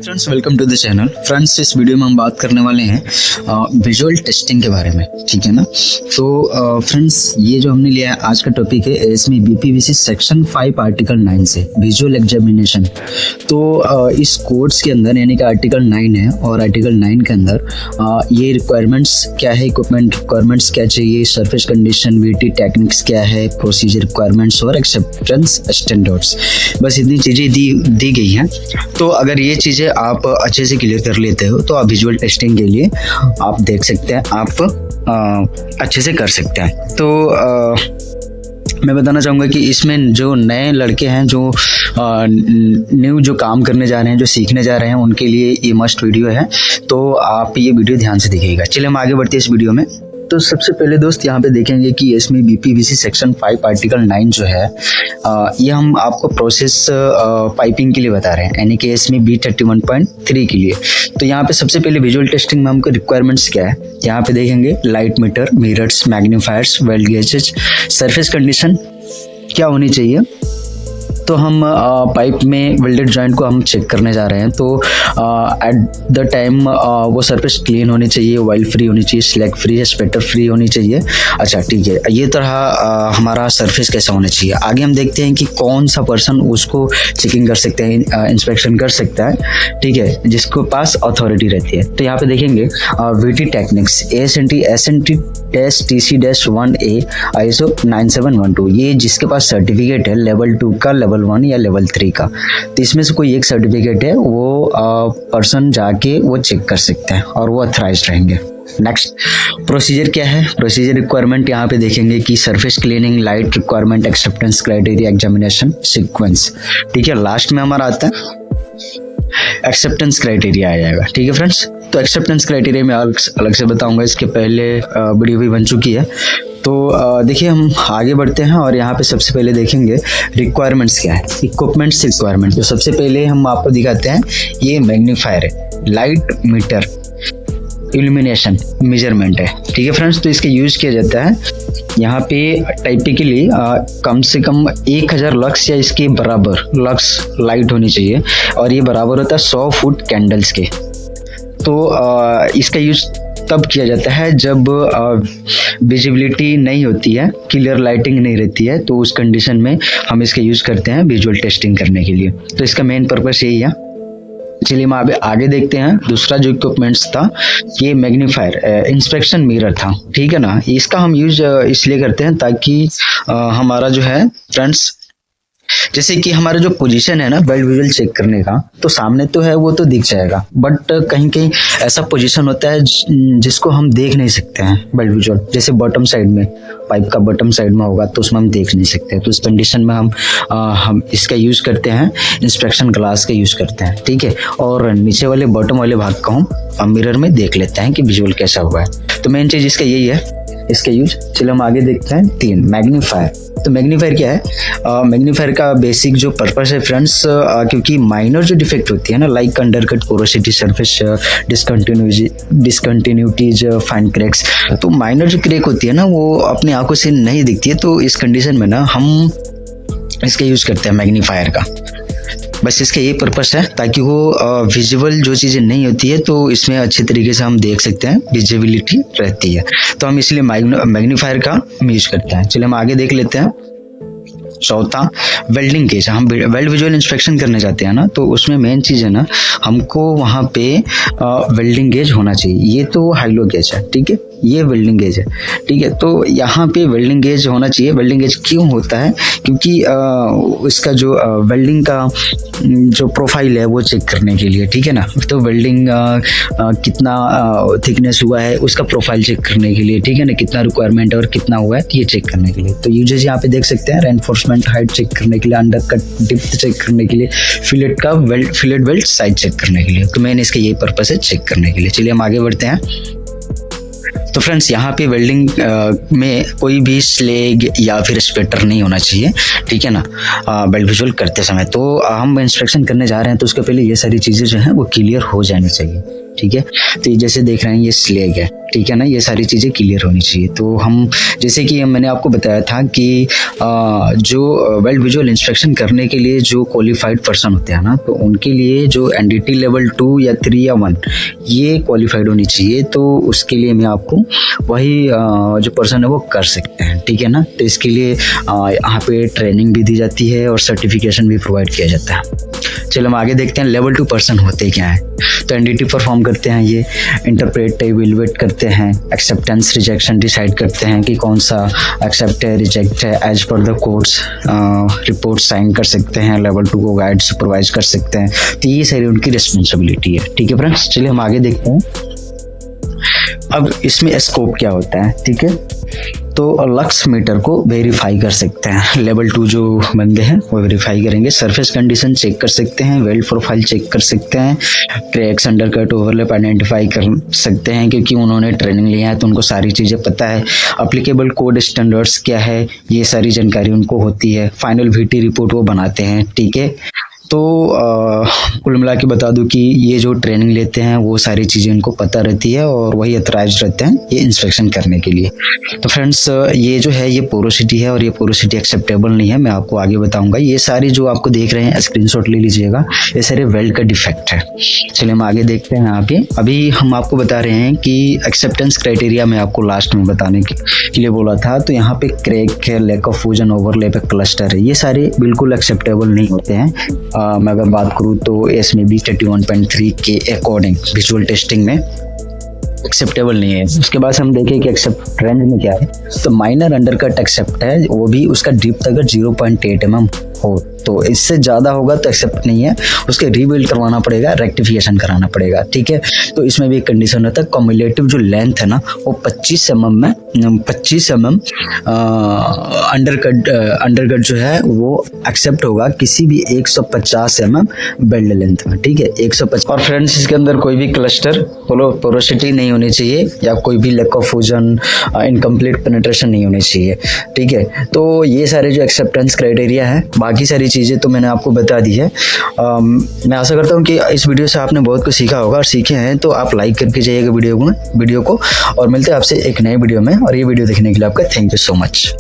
Friends, welcome to the channel. Friends, इस video में हम बात करने वाले हैं विजुअल टेस्टिंग के बारे में, ठीक है ना। तो फ्रेंड्स, ये जो हमने लिया है आज का टॉपिक है एएसएमई बीपीवीसी सेक्शन 5 आर्टिकल 9 से विजुअल एग्जामिनेशन। तो इस कोर्स के अंदर यानी कि आर्टिकल 9 है और आर्टिकल 9 के अंदर ये रिक्वायरमेंट्स क्या है, इक्विपमेंट रिक्वायरमेंट्स क्या चाहिए, सरफेस कंडीशन, वीटी टेक्निक्स क्या है, प्रोसीजर रिक्वायरमेंट्स और एक्सेप्टेंस स्टैंडर्ड्स, बस इतनी चीज़ें दी गई हैं। तो अगर ये चीज़ें आप अच्छे से क्लियर कर लेते हो तो आप विजुअल टेस्टिंग के लिए आप देख सकते हैं, आप अच्छे से कर सकते हैं। तो मैं बताना चाहूँगा कि इसमें जो नए लड़के हैं, जो न्यू जो काम करने जा रहे हैं, जो सीखने जा रहे हैं, उनके लिए ये मस्ट वीडियो है। तो आप ये वीडियो ध्यान से देखिएगा। चलिए हम आगे बढ़ते हैं इस वीडियो में। तो सबसे पहले दोस्त यहाँ पे देखेंगे कि इसमें बीपीवीसी सेक्शन 5 आर्टिकल 9 जो है ये हम आपको प्रोसेस पाइपिंग के लिए बता रहे हैं, यानी कि इसमें B31.3 के लिए। तो यहाँ पे सबसे पहले विजुअल टेस्टिंग में हमको रिक्वायरमेंट्स क्या है, यहाँ पे देखेंगे light meter, mirrors, magnifiers, weld gauges, surface condition क्या होनी चाहिए। तो हम पाइप में वेल्डेड जॉइंट को हम चेक करने जा रहे हैं। तो एट द टाइम वो सरफेस क्लीन होनी चाहिए, ऑयल फ्री होनी चाहिए, स्लैग फ्री, स्पेटर फ्री होनी चाहिए। अच्छा, ठीक है, ये तरह हमारा सरफेस कैसा होना चाहिए। आगे हम देखते हैं कि कौन सा पर्सन उसको चेकिंग कर सकते हैं, इंस्पेक्शन कर सकता है, ठीक है, जिसको पास अथॉरिटी रहती है। तो यहाँ पे देखेंगे VT techniques, SNT TC-1A ISO 9712, ये जिसके पास सर्टिफिकेट है लेवल 2 का, लेवल 1 या लेवल 3 का, तो इसमें से कोई एक सर्टिफिकेट है, वो पर्सन जाके वो चेक कर सकते हैं और वो अथराइज्ड रहेंगे। नेक्स्ट प्रोसीजर क्या है, प्रोसीजर रिक्वायरमेंट यहाँ पे देखेंगे कि surface cleaning, light requirement, acceptance criteria, examination sequence, ठीक है। लास्ट में हमारा आता है एक्सेप्टेंस क्राइटेरिया आ जाएगा, ठीक है फ्रेंड्स। तो एक्सेप्टेंस क्राइटेरिया में अलग से बताऊंगा, इसके पहले वीडियो भी बन चुकी है। तो देखिए हम आगे बढ़ते हैं और यहाँ पे सबसे पहले देखेंगे रिक्वायरमेंट्स क्या है, इक्विपमेंट्स रिक्वायरमेंट। तो सबसे पहले हम आपको दिखाते हैं, ये मैग्नीफायर है, लाइट मीटर, इल्यूमिनेशन मेजरमेंट है, ठीक है फ्रेंड्स। तो इसका यूज किया जाता है यहाँ पे टाइपिकली कम से कम 1000 लक्स या इसके बराबर लक्स लाइट होनी चाहिए, और ये बराबर होता है 100 फुट कैंडल्स के। तो इसका यूज तब किया जाता है जब विजिबिलिटी नहीं होती है, क्लियर लाइटिंग नहीं रहती है, तो उस कंडीशन में हम इसका यूज करते हैं विजुअल टेस्टिंग करने के लिए। तो इसका मेन पर्पस यही है। चलिए हम आगे देखते हैं। दूसरा जो इक्विपमेंट्स था ये मैग्नीफायर, इंस्पेक्शन मिरर था, ठीक है ना। इसका हम यूज इसलिए करते हैं ताकि हमारा जो है फ्रेंड्स, जैसे कि हमारा जो पोजीशन है ना वेल्ड विजुअल चेक करने का, तो सामने तो है वो तो दिख जाएगा, बट कहीं कहीं ऐसा पोजीशन होता है जिसको हम देख नहीं सकते हैं वेल्ड विजुअल, जैसे बॉटम साइड में, पाइप का बॉटम साइड में होगा तो उसमें हम देख नहीं सकते। तो इस कंडीशन में हम इसका यूज करते हैं, इंस्पेक्शन ग्लास का यूज करते हैं, ठीक है। और नीचे वाले बॉटम वाले भाग को हम मिरर में देख लेते हैं कि विजुअल कैसा हुआ है। तो मेन चीज इसका यही है, इसका यूज। चलिए हम आगे देखते हैं। 3 मैग्नीफायर। तो मैग्नीफायर क्या है, मैग्नीफायर का बेसिक जो पर्पस है फ्रेंड्स, क्योंकि माइनर जो डिफेक्ट होती है ना, like undercut, porosity, surface discontinuities, fine cracks, तो माइनर जो क्रैक होती है ना वो अपनी आंखों से नहीं दिखती है। तो इस कंडीशन में ना हम इसका यूज करते हैं मैग्नीफायर का। बस इसका ये पर्पस है ताकि वो विजुअल जो चीज़ें नहीं होती है तो इसमें अच्छे तरीके से हम देख सकते हैं, विजिबिलिटी रहती है। तो हम इसलिए मैग्नीफायर का यूज करते हैं। चलिए हम आगे देख लेते हैं। चौथा वेल्डिंग गेज। हम वेल्ड विजुअल इंस्पेक्शन करने जाते हैं ना, तो उसमें मेन चीज़ है ना, हमको वहाँ पे वेल्डिंग गेज होना चाहिए। ये तो हाइलो गेज है, ठीक है, ये वेल्डिंग गेज है, ठीक है। तो यहाँ पे वेल्डिंग गेज होना चाहिए। वेल्डिंग गेज क्यों होता है, क्योंकि इसका जो वेल्डिंग का जो प्रोफाइल है वो चेक करने के लिए, ठीक है ना। तो वेल्डिंग कितना थिकनेस हुआ है उसका प्रोफाइल चेक करने के लिए, ठीक है ना, कितना रिक्वायरमेंट है और कितना हुआ है, ये चेक करने के लिए। तो यूजेस यहाँ पे देख सकते हैं, रेनफोर्समेंट हाइट चेक करने के लिए, अंडरकट डिप्थ चेक करने के लिए, फिलेट वेल्ड साइज चेक करने के लिए। तो मेन इसका यही पर्पस है, चेक करने के लिए। चलिए हम आगे बढ़ते हैं। तो फ्रेंड्स, यहाँ पे वेल्डिंग में कोई भी स्लेग या फिर स्पेटर नहीं होना चाहिए, ठीक है ना, वेल्ड विजुअल करते समय। तो हम इंस्पेक्शन करने जा रहे हैं तो उसके पहले ये सारी चीज़ें जो हैं वो क्लियर हो जानी चाहिए। ठीक है। तो ये जैसे देख रहे हैं ये स्लैग है, ठीक है ना, ये सारी चीज़ें क्लियर होनी चाहिए। तो हम जैसे कि मैंने आपको बताया था कि जो वेल्ड विजुअल इंस्पेक्शन करने के लिए जो क्वालिफाइड पर्सन होते हैं ना, तो उनके लिए जो एनडीटी लेवल 2 या 3 या 1 ये क्वालिफाइड होनी चाहिए। तो उसके लिए मैं आपको वही जो पर्सन है वो कर सकते हैं, ठीक है ना। तो इसके लिए यहाँ पे ट्रेनिंग भी दी जाती है और सर्टिफिकेशन भी प्रोवाइड किया जाता है। चलो हम आगे देखते हैं लेवल 2 पर्सन होते क्या है। तो एनडीटी परफॉर्म करते हैं, ये इंटरप्रेट इवेलुएट करते हैं, एक्सेप्टेंस रिजेक्शन डिसाइड करते हैं कि कौन सा एक्सेप्ट है रिजेक्ट है, as per the codes report sign कर सकते हैं, लेवल 2 को गाइड सुपरवाइज कर सकते हैं। तो ये सारी उनकी रिस्पॉन्सिबिलिटी है, ठीक है फ्रेंड्स। चलिए हम आगे देखते हैं। अब इसमें स्कोप क्या होता है, ठीक है। तो लक्स मीटर को वेरीफाई कर सकते हैं, लेवल 2 जो बंदे हैं वो वेरीफाई करेंगे, सरफेस कंडीशन चेक कर सकते हैं, वेल्ड प्रोफाइल चेक कर सकते हैं, क्रैक्स अंडरकट ओवरलैप आइडेंटिफाई कर सकते हैं क्योंकि उन्होंने ट्रेनिंग लिया है तो उनको सारी चीज़ें पता है। अप्लीकेबल कोड स्टैंडर्ड्स क्या है ये सारी जानकारी उनको होती है। फाइनल वीटी रिपोर्ट वो बनाते हैं, ठीक है। तो कुल मिला के बता दूं कि ये जो ट्रेनिंग लेते हैं वो सारी चीज़ें इनको पता रहती है और वही अथराइज रहते हैं ये इंस्पेक्शन करने के लिए। तो फ्रेंड्स ये जो है ये पोरोसिटी है और ये पोरोसिटी एक्सेप्टेबल नहीं है, मैं आपको आगे बताऊंगा। ये सारी जो आपको देख रहे हैं स्क्रीनशॉट ले लीजिएगा, ये सारे वेल्ड का डिफेक्ट है। चलिए हम आगे देखते हैं। आगे अभी हम आपको बता रहे हैं कि एक्सेप्टेंस क्राइटेरिया मैं आपको लास्ट में बताने के लिए बोला था। तो यहाँ पे क्रैक है, lack of fusion, overlap, cluster है, ये सारे बिल्कुल एक्सेप्टेबल नहीं होते हैं। मैं अगर बात करूँ तो SMB 31.3 के अकॉर्डिंग विजुअल टेस्टिंग में एक्सेप्टेबल नहीं है। उसके बाद हम देखें कि एक्सेप्ट रेंज में क्या है, तो माइनर अंडरकट एक्सेप्ट है, वो भी उसका डीप अगर 0.8 mm हो, तो इससे ज़्यादा होगा तो एक्सेप्ट नहीं है, उसके रीबिल्ड करवाना पड़ेगा, रेक्टिफिकेशन कराना पड़ेगा, ठीक है। तो इसमें भी एक कंडीशन होता है, कम्युलेटिव जो लेंथ है ना वो 25 mm में 25 mm अंडरकट जो है वो एक्सेप्ट होगा किसी भी 150 mm बेल्ट लेंथ में, ठीक है, 150। और फ्रेंड्स इसके अंदर कोई भी क्लस्टर पोरोसिटी नहीं होनी चाहिए या कोई भी lack of fusion, incomplete penetration नहीं होनी चाहिए, ठीक है। तो ये सारे जो एक्सेप्टेंस क्राइटेरिया है, बाकी सारी चीज़ें तो मैंने आपको बता दी है। मैं आशा करता हूँ कि इस वीडियो से आपने बहुत कुछ सीखा होगा, और सीखे हैं तो आप लाइक करके जाइएगा वीडियो को। और मिलते हैं आपसे एक नए वीडियो में, और ये वीडियो देखने के लिए आपका थैंक यू सो मच।